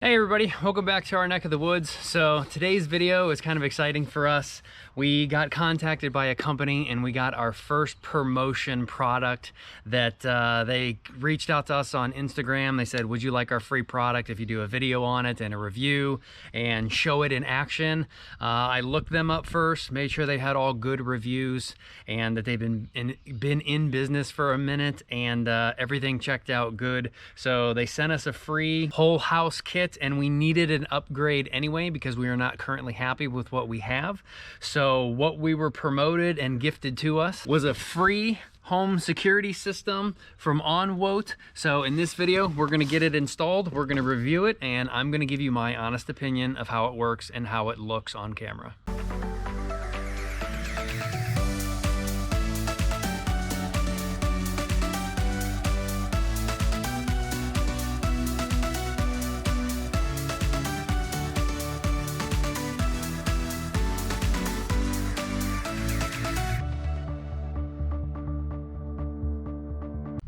Hey everybody, welcome back to our neck of the woods. So today's video is kind of exciting for us. We got contacted by a company and we got our first promotion product that they reached out to us on Instagram. They said, would you like our free product if you do a video on it and a review and show it in action? I looked them up first, made sure they had all good reviews and that they've been in business for a minute, and everything checked out good. So they sent us a free whole house kit, and we needed an upgrade anyway because we are not currently happy with what we have. So what we were promoted and gifted to us was a free home security system from Onwote. So in this video, we're gonna get it installed, we're gonna review it, and I'm gonna give you my honest opinion of how it works and how it looks on camera.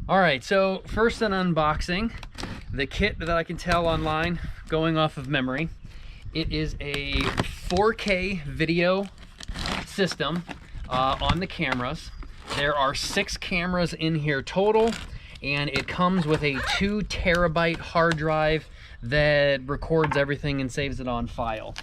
All right, so first an unboxing. The kit that I can tell online, going off of memory, it is a 4K video system on the cameras. There are 6 cameras in here total, and it comes with a 2 terabyte hard drive that records everything and saves it on file.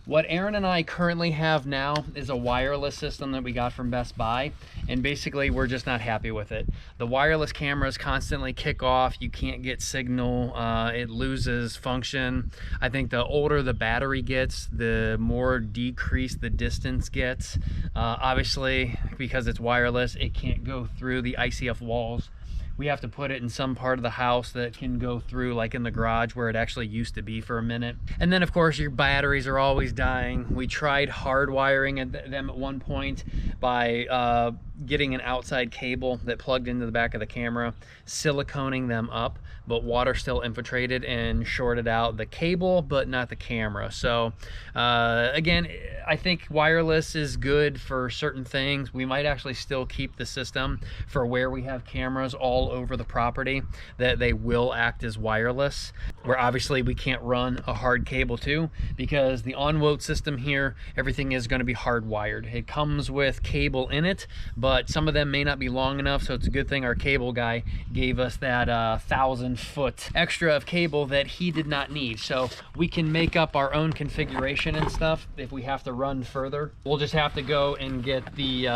What Aaron and I currently have now is a wireless system that we got from Best Buy, and basically we're just not happy with it. The wireless cameras constantly kick off, you can't get signal, it loses function. I think the older the battery gets, the more decreased the distance gets. Obviously, because it's wireless, it can't go through the ICF walls. We have to put it in some part of the house that can go through, like in the garage where it actually used to be for a minute. And then of course your batteries are always dying. We tried hardwiring them at one point by getting an outside cable that plugged into the back of the camera, siliconing them up, but water still infiltrated and shorted out the cable, but not the camera. So again, I think wireless is good for certain things. We might actually still keep the system for where we have cameras all over the property, that they will act as wireless, where obviously we can't run a hard cable to, because the Onwote system here, everything is going to be hardwired. It comes with cable in it, but some of them may not be long enough, so it's a good thing our cable guy gave us that 1,000-foot extra of cable that he did not need. So we can make up our own configuration and stuff if we have to run further. We'll just have to go and get the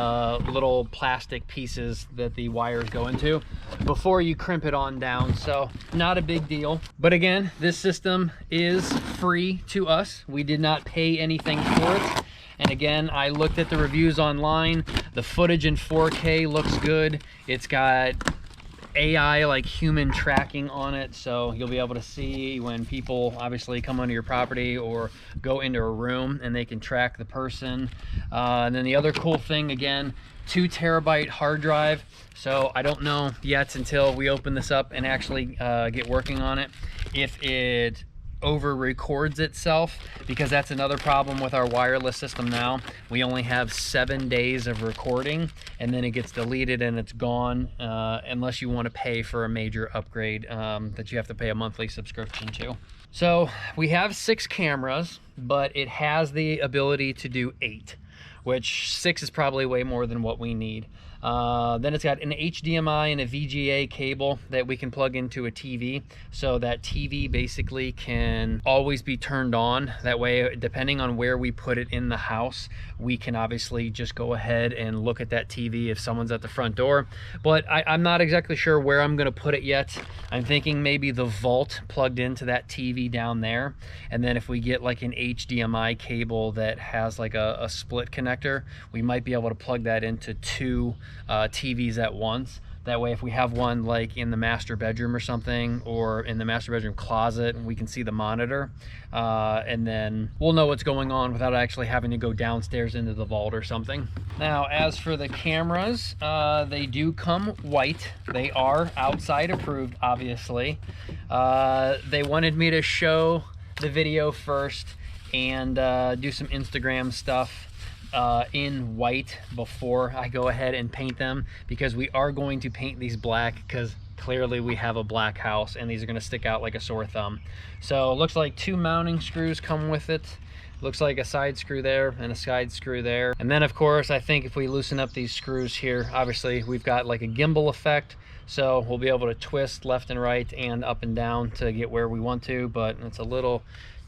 little plastic pieces that the wires go into before you crimp it on down. So not a big deal. But again, this system is free to us. We did not pay anything for it. And again, I looked at the reviews online. The footage in 4K looks good. It's got AI, like human tracking on it, so you'll be able to see when people obviously come onto your property or go into a room, and they can track the person. And then the other cool thing, again, 2 terabyte hard drive. So I don't know yet until we open this up and actually get working on it if it over records itself, because that's another problem with our wireless system now. We only have 7 days of recording, and then it gets deleted and it's gone, unless you want to pay for a major upgrade that you have to pay a monthly subscription to. So we have 6 cameras, but it has the ability to do 8, which 6 is probably way more than what we need. Then it's got an HDMI and a VGA cable that we can plug into a TV, so that TV basically can always be turned on. That way, depending on where we put it in the house, we can obviously just go ahead and look at that TV if someone's at the front door. But I'm not exactly sure where I'm gonna put it yet. I'm thinking maybe the vault plugged into that TV down there, and then if we get like an HDMI cable that has like a split connector, we might be able to plug that into 2 TVs at once. That way, if we have one like in the master bedroom or something, or in the master bedroom closet, we can see the monitor, and then we'll know what's going on without actually having to go downstairs into the vault or something. Now, as for the cameras, they do come white. They are outside approved, obviously. They wanted me to show the video first and do some Instagram stuff in white before I go ahead and paint them, because we are going to paint these black, because clearly we have a black house and these are going to stick out like a sore thumb. So it looks like 2 mounting screws come with it. Looks like a side screw there and a side screw there. And then of course, I think if we loosen up these screws here, obviously we've got like a gimbal effect. So we'll be able to twist left and right and up and down to get where we want to, but it's a little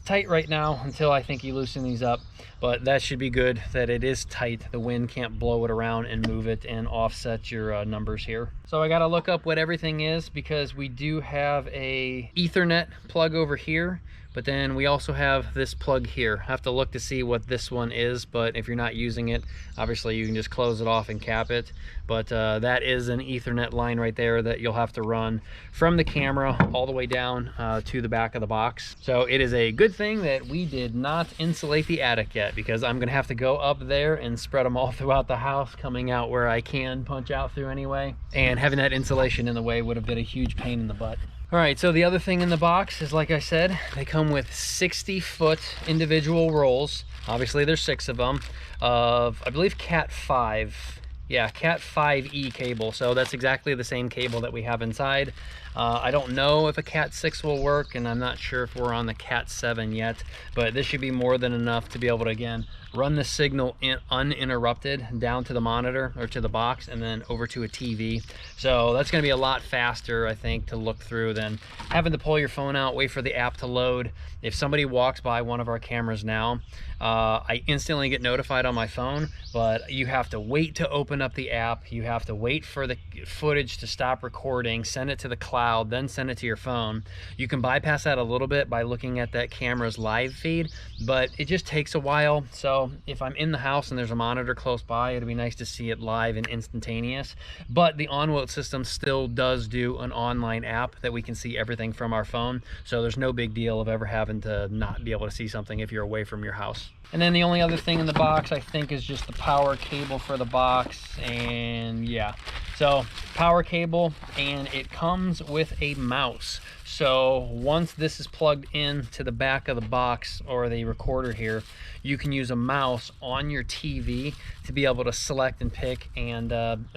tight right now until I think you loosen these up. But that should be good that it is tight. The wind can't blow it around and move it and offset your numbers here. So I got to look up what everything is because we do have a Ethernet plug over here. But then we also have this plug here. I have to look to see what this one is, but if you're not using it, obviously you can just close it off and cap it. But that is an Ethernet line right there that you'll have to run from the camera all the way down to the back of the box. So it is a good thing that we did not insulate the attic yet, because I'm gonna have to go up there and spread them all throughout the house, coming out where I can punch out through anyway. And having that insulation in the way would have been a huge pain in the butt. All right, so the other thing in the box is, like I said, they come with 60-foot individual rolls. Obviously, there's 6 of them of, I believe, Cat 5. Yeah, Cat 5e cable. So that's exactly the same cable that we have inside. I don't know if a Cat 6 will work, and I'm not sure if we're on the Cat 7 yet, but this should be more than enough to be able to, again, run the signal uninterrupted down to the monitor or to the box and then over to a TV. So that's going to be a lot faster, I think, to look through than having to pull your phone out, wait for the app to load. If somebody walks by one of our cameras now, I instantly get notified on my phone, but you have to wait to open up the app. You have to wait for the footage to stop recording, send it to the cloud, then send it to your phone. You can bypass that a little bit by looking at that camera's live feed, but it just takes a while. So if I'm in the house and there's a monitor close by, it'd be nice to see it live and instantaneous. But the OnWilt system still does do an online app that we can see everything from our phone. So there's no big deal of ever having to not be able to see something if you're away from your house. And then the only other thing in the box, I think, is just the power cable for the box. And yeah, so power cable, and it comes with a mouse. So once this is plugged in to the back of the box or the recorder here, you can use a mouse on your TV to be able to select and pick, and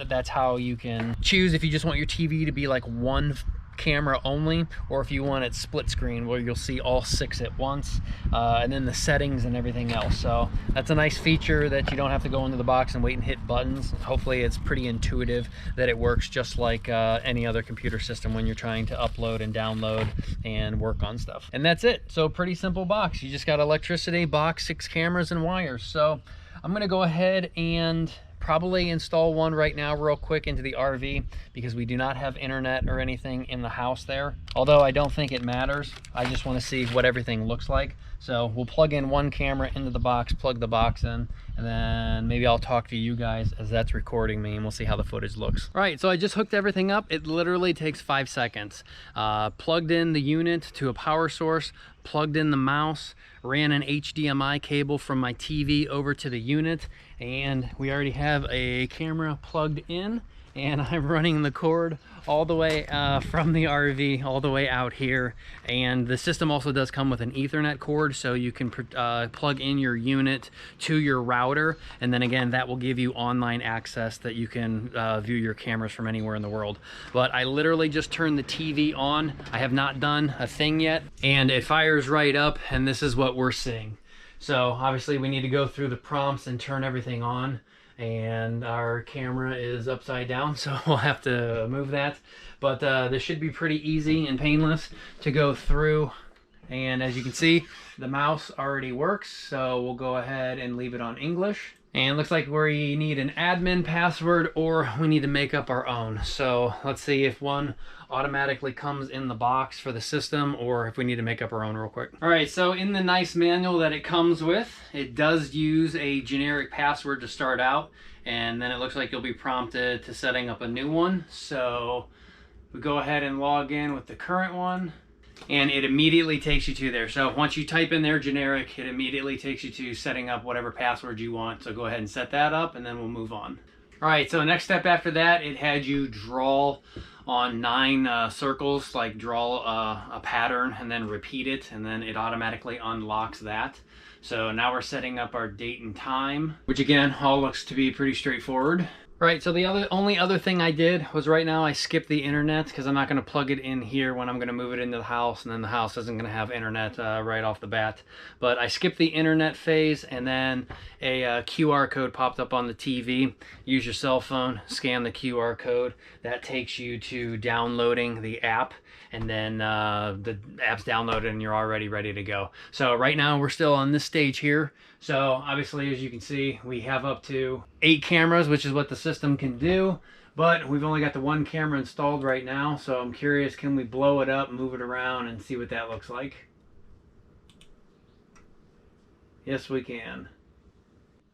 that's how you can choose if you just want your TV to be like one camera only, or if you want it split screen where you'll see all 6 at once, and then the settings and everything else. So that's a nice feature that you don't have to go into the box and wait and hit buttons. Hopefully it's pretty intuitive, that it works just like any other computer system when you're trying to upload and download and work on stuff. And that's it. So pretty simple box. You just got electricity, box, 6 cameras and wires. So I'm gonna go ahead and probably install one right now real quick into the RV, because we do not have internet or anything in the house there. Although I don't think it matters. I just want to see what everything looks like. So we'll plug in one camera into the box, plug the box in, and then maybe I'll talk to you guys as that's recording me, and we'll see how the footage looks. All right, so I just hooked everything up. It literally takes 5 seconds. Plugged in the unit to a power source, plugged in the mouse, ran an HDMI cable from my TV over to the unit, and we already have a camera plugged in, and I'm running the cord all the way from the RV all the way out here. And the system also does come with an Ethernet cord, so you can plug in your unit to your router, and then again that will give you online access that you can view your cameras from anywhere in the world. But I literally just turned the TV on. I have not done a thing yet, and it fires right up, and this is what we're seeing. So obviously we need to go through the prompts and turn everything on, and our camera is upside down, so we'll have to move that. But this should be pretty easy and painless to go through. And as you can see, the mouse already works, so we'll go ahead and leave it on English. And it looks like we need an admin password, or we need to make up our own. So let's see if one automatically comes in the box for the system, or if we need to make up our own real quick. All right, so in the nice manual that it comes with, it does use a generic password to start out, and then it looks like you'll be prompted to setting up a new one. So we go ahead and log in with the current one, and it immediately takes you to there. So once you type in their generic, it immediately takes you to setting up whatever password you want. So go ahead and set that up, and then we'll move on. All right, so next step after that, it had you draw on 9 circles, like draw a pattern and then repeat it, and then it automatically unlocks that. So now we're setting up our date and time, which again all looks to be pretty straightforward. Right, so the only other thing I did was right now I skipped the internet because I'm not going to plug it in here when I'm going to move it into the house, and then the house isn't going to have internet right off the bat. But I skipped the internet phase, and then a QR code popped up on the TV. Use your cell phone, scan the QR code. That takes you to downloading the app, and then the app's downloaded and you're already ready to go. So right now we're still on this stage here. So obviously, as you can see, we have up to 8 cameras, which is what the system can do, but we've only got the 1 camera installed right now. So I'm curious, can we blow it up, move it around, and see what that looks like? Yes, we can.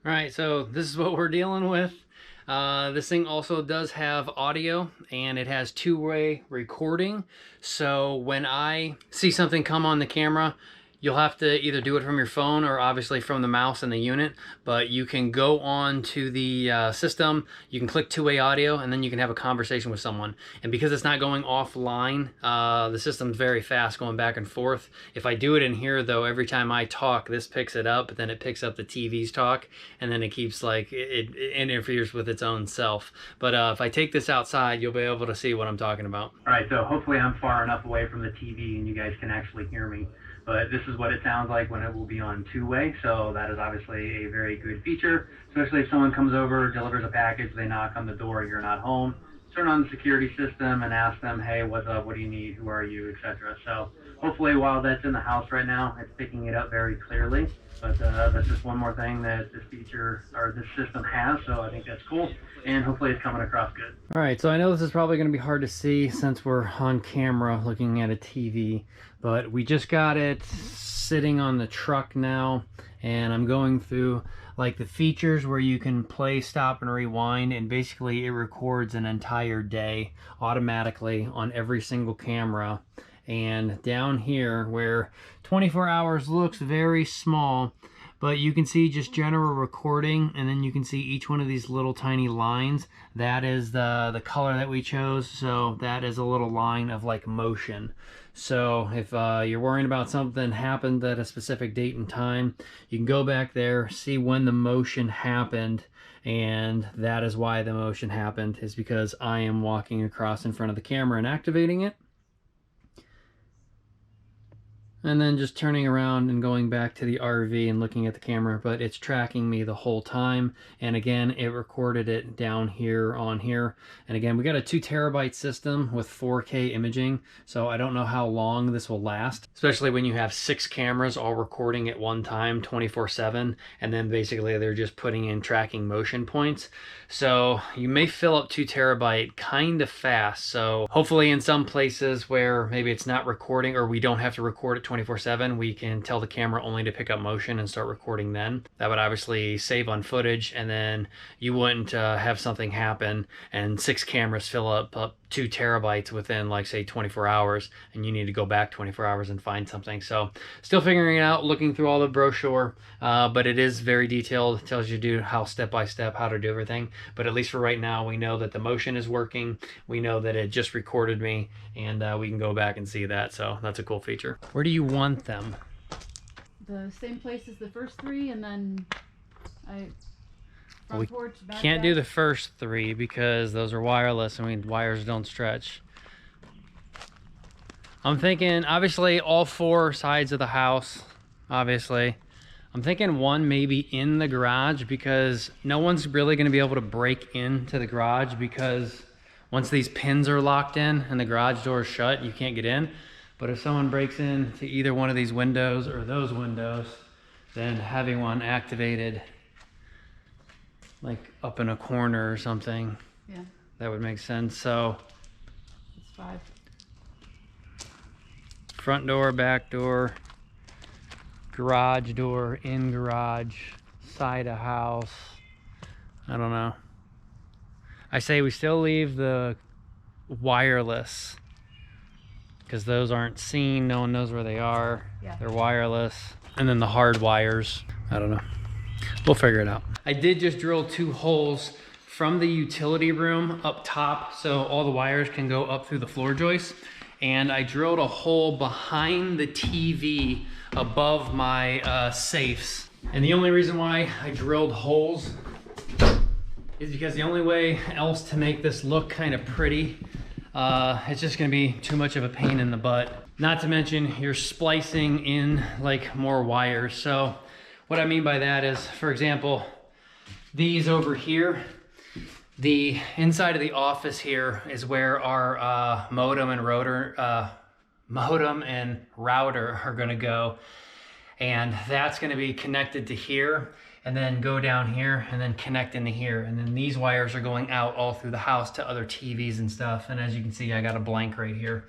All right, so this is what we're dealing with. This thing also does have audio, and it has two-way recording. So when I see something come on the camera, you'll have to either do it from your phone or obviously from the mouse in the unit, but you can go on to the system, you can click two-way audio, and then you can have a conversation with someone. And because it's not going offline, the system's very fast going back and forth. If I do it in here though, every time I talk, this picks it up, but then it picks up the TV's talk, and then it keeps like, it interferes with its own self. But if I take this outside, you'll be able to see what I'm talking about. All right, so hopefully I'm far enough away from the TV and you guys can actually hear me. But this is what it sounds like when it will be on two-way, so that is obviously a very good feature, especially if someone comes over, delivers a package, they knock on the door, you're not home. Turn on the security system and ask them, hey, what's up, what do you need, who are you, etc. So hopefully while that's in the house right now, it's picking it up very clearly. But that's just one more thing that this feature, or this system has, so I think that's cool. And hopefully it's coming across good. All right, so I know this is probably going to be hard to see since we're on camera looking at a TV, but we just got it sitting on the truck now, and I'm going through like the features where you can play, stop, and rewind, and basically it records an entire day automatically on every single camera. And down here where 24 hours looks very small, but you can see just general recording, and then you can see each one of these little tiny lines. That is the color that we chose, so that is a little line of like motion. So if you're worrying about something happened at a specific date and time, you can go back there, see when the motion happened, and that is why the motion happened, is because I am walking across in front of the camera and activating it. And then just turning around and going back to the RV and looking at the camera, but it's tracking me the whole time. And again, it recorded it down here on here. And again, we got a 2 terabyte system with 4K imaging, so I don't know how long this will last, especially when you have 6 cameras all recording at one time 24/7, and then basically they're just putting in tracking motion points. So you may fill up 2 terabyte kind of fast. So hopefully in some places where maybe it's not recording, or we don't have to record it 24/7, we can tell the camera only to pick up motion and start recording then. That would obviously save on footage, and then you wouldn't have something happen and 6 cameras fill up 2 terabytes within, like, say 24 hours, and you need to go back 24 hours and find something. So still figuring it out, looking through all the brochure, but it is very detailed. It tells you how step by step how to do everything. But at least for right now, we know that the motion is working. We know that it just recorded me, and we can go back and see that. So that's a cool feature. Where do you want them? The same place as the first 3, and then we can't do the first 3 because those are wireless. I mean, wires don't stretch. I'm thinking, obviously, all 4 sides of the house, obviously. I'm thinking 1 maybe in the garage, because no one's really going to be able to break into the garage, because once these pins are locked in and the garage door is shut, you can't get in. But if someone breaks in to either one of these windows or those windows, then having one activated like up in a corner or something, yeah, that would make sense. So it's 5. Front door, back door, garage door, in garage, side of house. I don't know. I say we still leave the wireless, because those aren't seen. No one knows where they are. Yeah. They're wireless. And then the hard wires, I don't know. We'll figure it out. I did just drill 2 holes from the utility room up top, so all the wires can go up through the floor joists. And I drilled a hole behind the TV above my safes. And the only reason why I drilled holes is because the only way else to make this look kind of pretty, it's just gonna be too much of a pain in the butt. Not to mention you're splicing in like more wires. So what I mean by that is, for example, these over here, the inside of the office here is where our modem and router are gonna go. And that's gonna be connected to here, and then go down here, and then connect into here. And then these wires are going out all through the house to other TVs and stuff. And as you can see, I got a blank right here.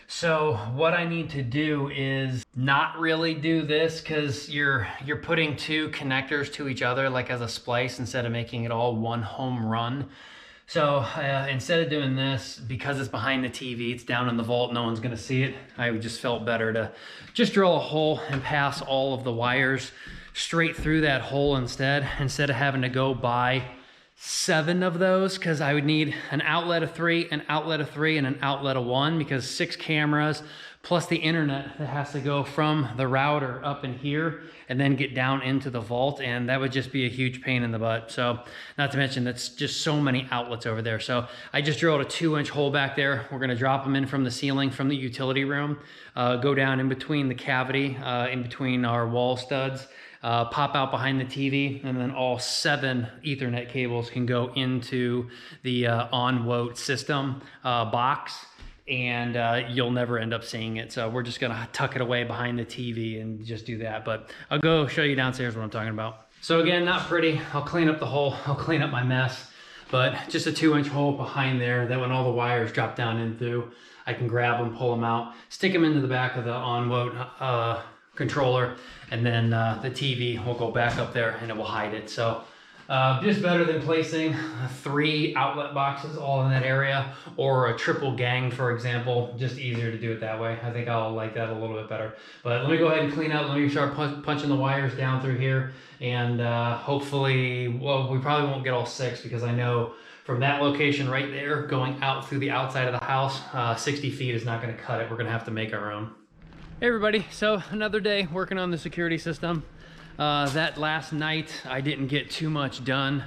So what I need to do is not really do this, because you're putting two connectors to each other like as a splice instead of making it all one home run. So instead of doing this, because it's behind the TV, it's down in the vault, no one's gonna see it, I just felt better to just drill a hole and pass all of the wires straight through that hole instead of having to go buy 7 of those, because I would need an outlet of 3, an outlet of 3, and an outlet of 1, because 6 cameras plus the internet that has to go from the router up in here and then get down into the vault, and that would just be a huge pain in the butt. So not to mention that's just so many outlets over there. So I just drilled a 2-inch hole back there. We're gonna drop them in from the ceiling from the utility room, go down in between the cavity, in between our wall studs, pop out behind the TV, and then all 7 Ethernet cables can go into the OnWote system box, and you'll never end up seeing it. So we're just gonna tuck it away behind the TV and just do that. But I'll go show you downstairs what I'm talking about. So again, not pretty. I'll clean up the hole, I'll clean up my mess, but just a 2-inch hole behind there that when all the wires drop down in through, I can grab them, pull them out, stick them into the back of the OnWote controller, and then the TV will go back up there and it will hide it. So just better than placing 3 outlet boxes all in that area, or a triple gang, for example. Just easier to do it that way. I think I'll like that a little bit better. But let me go ahead and clean up. Let me start punching the wires down through here, and hopefully, well, we probably won't get all 6, because I know from that location right there going out through the outside of the house, 60 feet is not going to cut it. We're going to have to make our own. Hey everybody, so another day working on the security system. That last night I didn't get too much done.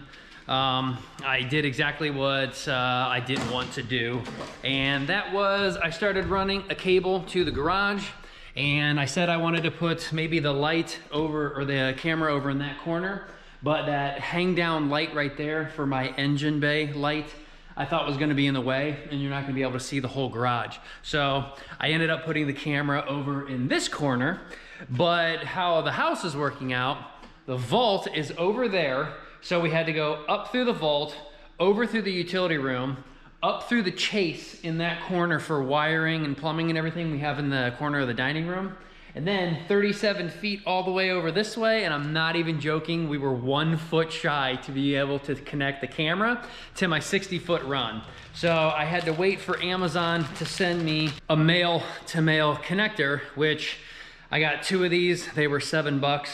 I did exactly what I didn't want to do, and that was I started running a cable to the garage, and I said I wanted to put maybe the light over, or the camera over in that corner, but that hang down light right there for my engine bay light I thought was gonna be in the way, and you're not gonna be able to see the whole garage. So I ended up putting the camera over in this corner, but how the house is working out, the vault is over there, so we had to go up through the vault, over through the utility room, up through the chase in that corner for wiring and plumbing and everything we have in the corner of the dining room, and then 37 feet all the way over this way, and I'm not even joking, we were 1 foot shy to be able to connect the camera to my 60-foot run. So I had to wait for Amazon to send me a male-to-male connector, which I got 2 of these. They were $7.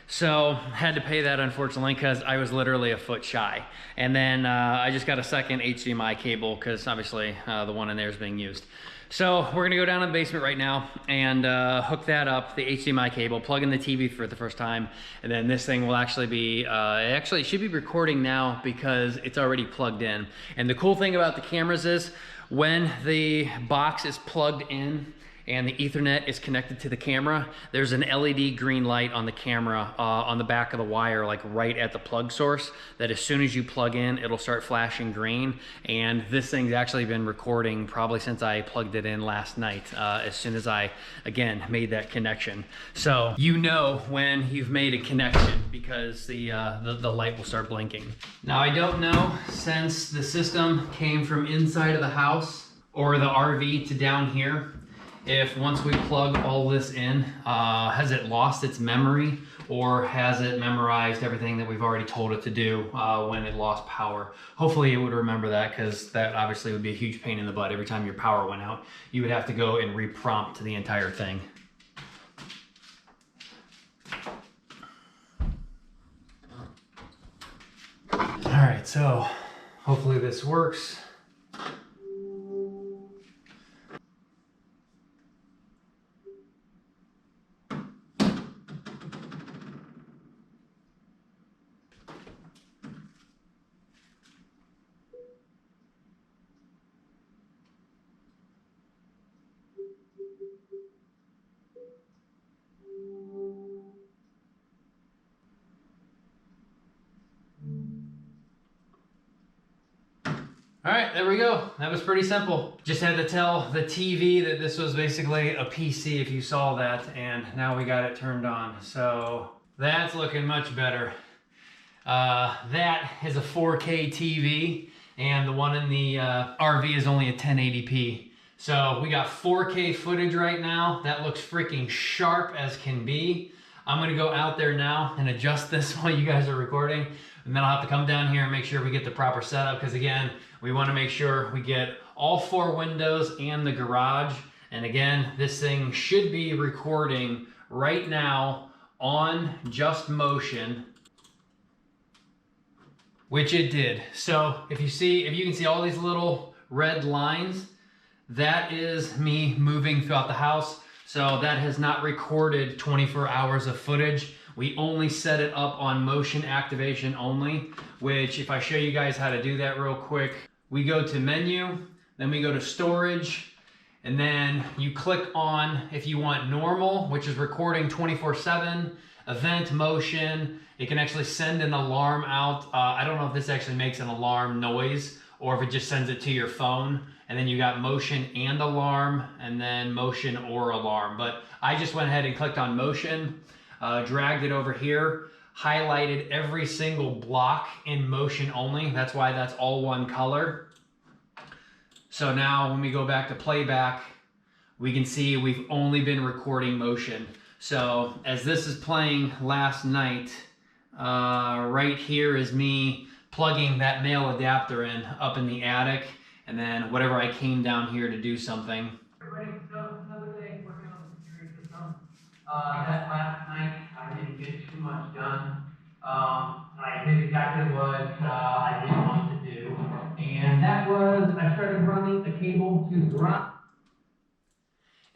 So had to pay that, unfortunately, because I was literally a foot shy. And then I just got a second HDMI cable, because obviously the one in there is being used. So we're gonna go down to the basement right now and hook that up, the HDMI cable, plug in the TV for the first time, and then this thing will actually be, actually it should be recording now because it's already plugged in. And the cool thing about the cameras is when the box is plugged in and the Ethernet is connected to the camera, there's an LED green light on the camera on the back of the wire, like right at the plug source, that as soon as you plug in, it'll start flashing green. And this thing's actually been recording probably since I plugged it in last night, as soon as I, again, made that connection. So you know when you've made a connection, because the light will start blinking. Now I don't know, since the system came from inside of the house or the RV to down here, if once we plug all this in, has it lost its memory, or has it memorized everything that we've already told it to do when it lost power? Hopefully it would remember that, because that obviously would be a huge pain in the butt. Every time your power went out, you would have to go and reprompt the entire thing. All right, so hopefully this works. All right, there we go. That was pretty simple. Just had to tell the TV that this was basically a PC if you saw that, and now we got it turned on. So that's looking much better. That is a 4K TV, and the one in the RV is only a 1080p. So we got 4K footage right now. That looks freaking sharp as can be. I'm gonna go out there now and adjust this while you guys are recording, and then I'll have to come down here and make sure we get the proper setup, because again, we wanna make sure we get all 4 windows and the garage. And again, this thing should be recording right now on Just Motion, which it did. So if you can see all these little red lines, that is me moving throughout the house. So that has not recorded 24 hours of footage. We only set it up on motion activation only, which if I show you guys how to do that real quick, we go to menu, then we go to storage, and then you click on if you want normal, which is recording 24/7, event motion. It can actually send an alarm out. I don't know if this actually makes an alarm noise or if it just sends it to your phone. And then you got motion and alarm, and then motion or alarm. But I just went ahead and clicked on motion, dragged it over here, highlighted every single block in motion only. That's why that's all one color. So now when we go back to playback, we can see we've only been recording motion. So as this is playing last night, right here is me plugging that male adapter in up in the attic. And then whatever I came down here to do something. Everybody, so another day working on the security system. That last night I didn't get too much done. I did exactly what I didn't want to do. And that was, I started running the cable to the garage.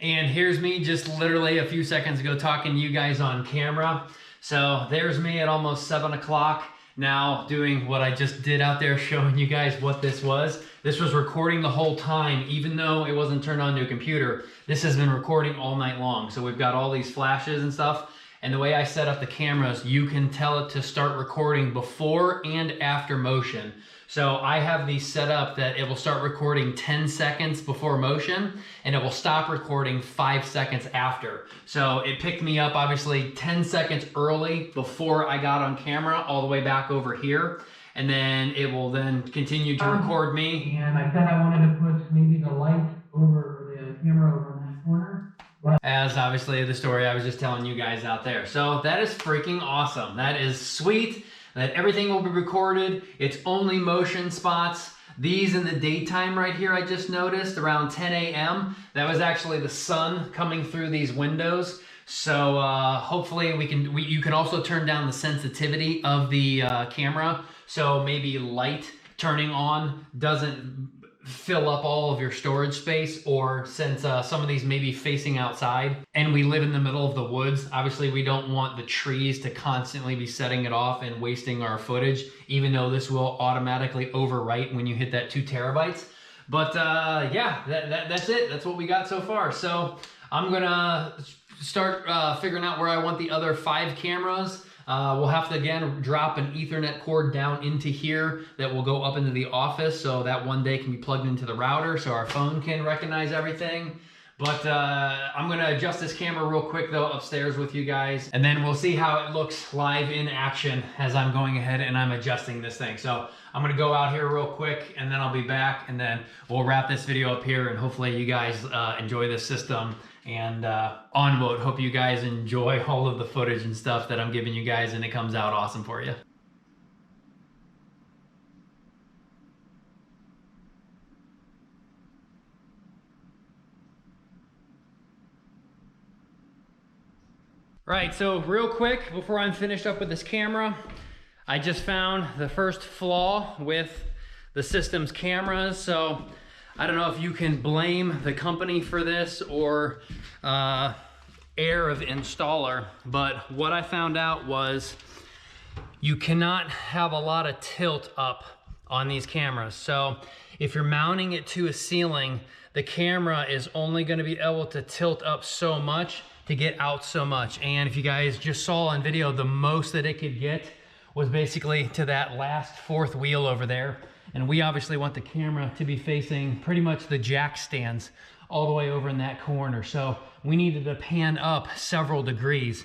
And here's me just literally a few seconds ago talking to you guys on camera. So there's me at almost 7 o'clock. Now doing what I just did out there, showing you guys what this was. This was recording the whole time, even though it wasn't turned on to a computer. This has been recording all night long. So we've got all these flashes and stuff. And the way I set up the cameras, you can tell it to start recording before and after motion. So I have these set up that it will start recording 10 seconds before motion, and it will stop recording 5 seconds after. So it picked me up obviously 10 seconds early before I got on camera all the way back over here. And then it will then continue to record me. And I said I wanted to put maybe the light over, or the camera over in that corner. But as obviously the story I was just telling you guys out there. So that is freaking awesome. That is sweet. That everything will be recorded. It's only motion spots. These in the daytime right here, I just noticed around 10 a.m. That was actually the sun coming through these windows. So hopefully you can also turn down the sensitivity of the camera. So maybe light turning on doesn't fill up all of your storage space, or since some of these may be facing outside and we live in the middle of the woods, obviously we don't want the trees to constantly be setting it off and wasting our footage, even though this will automatically overwrite when you hit that 2 terabytes. But yeah, that's it. That's what we got so far. So I'm gonna start figuring out where I want the other 5 cameras. We'll have to again drop an Ethernet cord down into here that will go up into the office, so that one day can be plugged into the router so our phone can recognize everything. But I'm gonna adjust this camera real quick though upstairs with you guys, and then we'll see how it looks live in action as I'm going ahead and I'm adjusting this thing. So I'm gonna go out here real quick and then I'll be back, and then we'll wrap this video up here, and hopefully you guys enjoy this system. And onward, hope you guys enjoy all of the footage and stuff that I'm giving you guys, and it comes out awesome for you. Right, so real quick, before I'm finished up with this camera, I just found the first flaw with the system's cameras. So I don't know if you can blame the company for this or error of installer, but what I found out was you cannot have a lot of tilt up on these cameras. So if you're mounting it to a ceiling, the camera is only going to be able to tilt up so much to get out so much. And if you guys just saw on video, the most that it could get was basically to that last 4th wheel over there. And we obviously want the camera to be facing pretty much the jack stands all the way over in that corner. So we needed to pan up several degrees.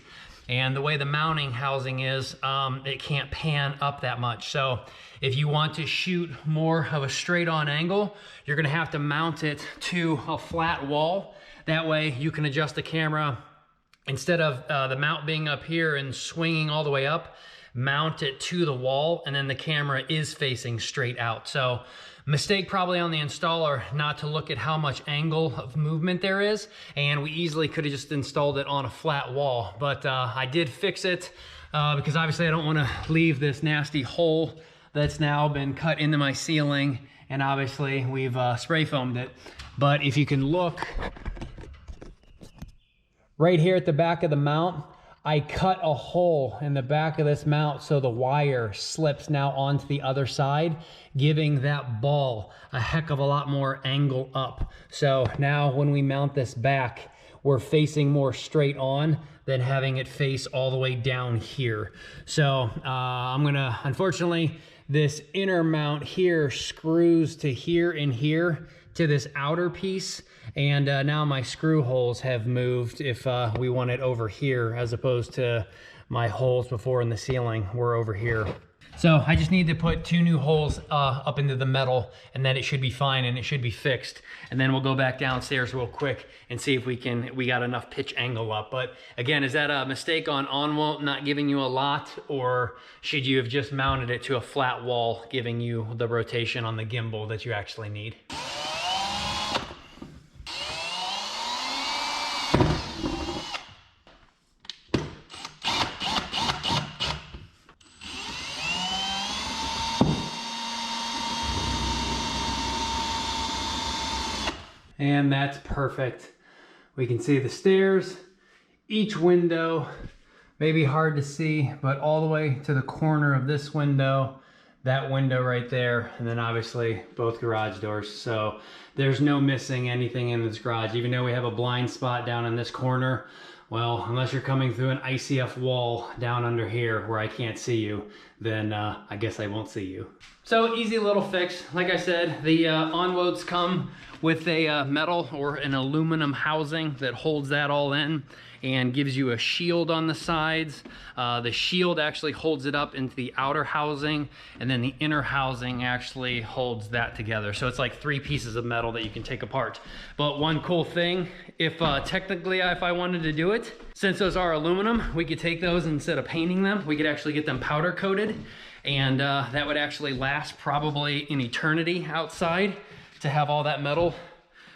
And the way the mounting housing is, it can't pan up that much. So if you want to shoot more of a straight on angle, you're gonna have to mount it to a flat wall. That way you can adjust the camera. Instead of the mount being up here and swinging all the way up, mount it to the wall, and then the camera is facing straight out. So mistake probably on the installer not to look at how much angle of movement there is, and we easily could have just installed it on a flat wall. But I did fix it because obviously I don't want to leave this nasty hole that's now been cut into my ceiling, and obviously we've spray foamed it. But if you can look right here at the back of the mount, I cut a hole in the back of this mount so the wire slips now onto the other side, giving that ball a heck of a lot more angle up. So now when we mount this back, we're facing more straight on than having it face all the way down here. So I'm gonna, unfortunately, this inner mount here screws to here and here to this outer piece. And now my screw holes have moved if we want it over here, as opposed to my holes before in the ceiling were over here. So I just need to put 2 new holes up into the metal, and then it should be fine and it should be fixed. And then we'll go back downstairs real quick and see if we got enough pitch angle up. But again, is that a mistake on Onwalt not giving you a lot, or should you have just mounted it to a flat wall, giving you the rotation on the gimbal that you actually need? And that's perfect. We can see the stairs, each window, maybe hard to see, but all the way to the corner of this window, that window right there, and then obviously both garage doors. So there's no missing anything in this garage. Even though we have a blind spot down in this corner, well, unless you're coming through an ICF wall down under here where I can't see you, then I guess I won't see you. So easy little fix. Like I said, the Onwalts come with a metal or an aluminum housing that holds that all in and gives you a shield on the sides. The shield actually holds it up into the outer housing, and then the inner housing actually holds that together. So it's like 3 pieces of metal that you can take apart. But one cool thing, if technically if I wanted to do it, since those are aluminum, we could take those, instead of painting them, we could actually get them powder coated, and that would actually last probably an eternity outside, to have all that metal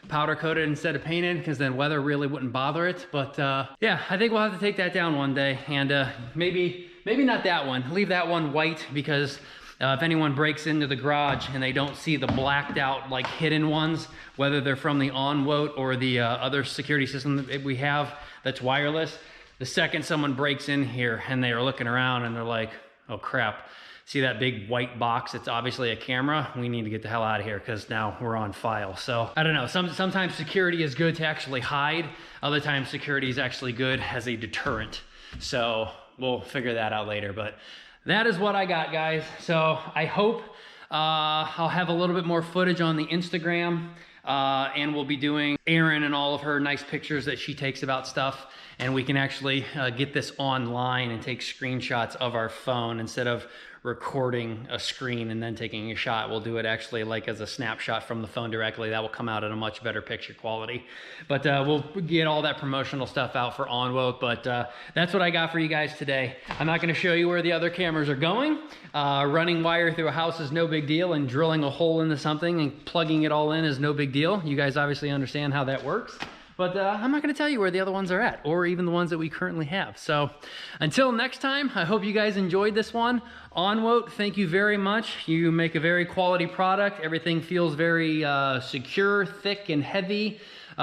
powder coated instead of painted, because then weather really wouldn't bother it. But yeah, I think we'll have to take that down one day, and maybe not that one, leave that one white, because if anyone breaks into the garage and they don't see the blacked out, like hidden ones, whether they're from the Onwalt or the other security system that we have that's wireless, the second someone breaks in here and they are looking around and they're like, oh crap, see that big white box? It's obviously a camera. We need to get the hell out of here, because now we're on file. So I don't know, sometimes security is good to actually hide. Other times security is actually good as a deterrent. So we'll figure that out later. But that is what I got, guys. So I hope I'll have a little bit more footage on the Instagram, and we'll be doing Erin and all of her nice pictures that she takes about stuff. And we can actually get this online and take screenshots of our phone instead of recording a screen and then taking a shot. We'll do it actually like as a snapshot from the phone directly. That will come out at a much better picture quality. But we'll get all that promotional stuff out for Onwalt. But that's what I got for you guys today. I'm not going to show you where the other cameras are going. Running wire through a house is no big deal, and drilling a hole into something and plugging it all in is no big deal. You guys obviously understand how that works. But I'm not going to tell you where the other ones are at, or even the ones that we currently have. So until next time, I hope you guys enjoyed this one. Onwalt, thank you very much. You make a very quality product. Everything feels very secure, thick, and heavy. 2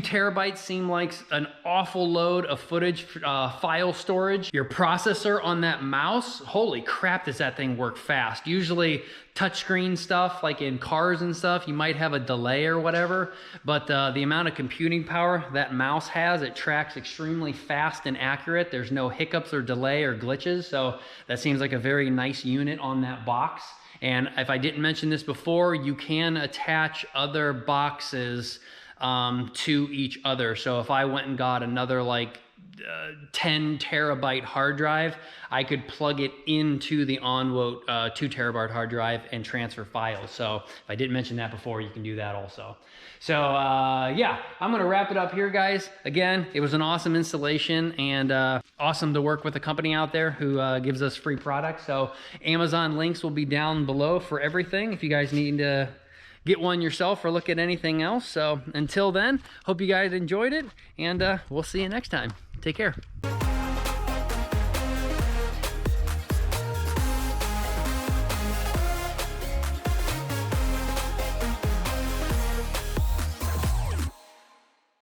terabytes seem like an awful load of footage, file storage. Your processor on that mouse, holy crap, does that thing work fast. Usually touchscreen stuff, like in cars and stuff, you might have a delay or whatever, but the amount of computing power that mouse has, it tracks extremely fast and accurate. There's no hiccups or delay or glitches, so that seems like a very nice unit on that box. And if I didn't mention this before, you can attach other boxes to each other. So if I went and got another like 10 terabyte hard drive, I could plug it into the Onwot 2 terabyte hard drive and transfer files. So if I didn't mention that before, you can do that also. So yeah, I'm gonna wrap it up here, guys. Again, it was an awesome installation and awesome to work with a company out there who gives us free products. So Amazon links will be down below for everything if you guys need to get one yourself or look at anything else. So until then, hope you guys enjoyed it, and we'll see you next time. Take care.